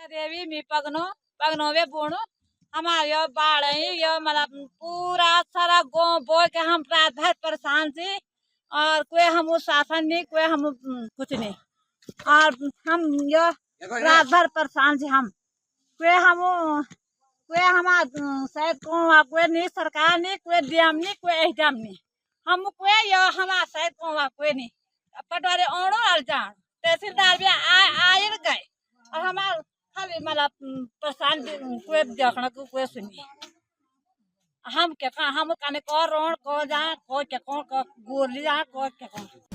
देवी मी पगनो वे बोणो हमारे यो बाढ़ है यो मतलब पूरा सारा गांव बोल के हम रात भर परेशान थे और कोई हम शासन नहीं कोई हम कुछ नहीं और हम यो रात भर परेशान थे हम कोई शायद कोई नहीं सरकार नहीं कोई डीएम नहीं कोई एचडीएम नहीं हम कोई यो हमारा शायद कोई नहीं पटवारी ओणो और जान तहसीलदार भी आए गए और हमारे खाली मतलब परेशान कोई देखना को कोई सुनी हम क्या हम कने को रोड को जा को क्या को गोली जा को क्या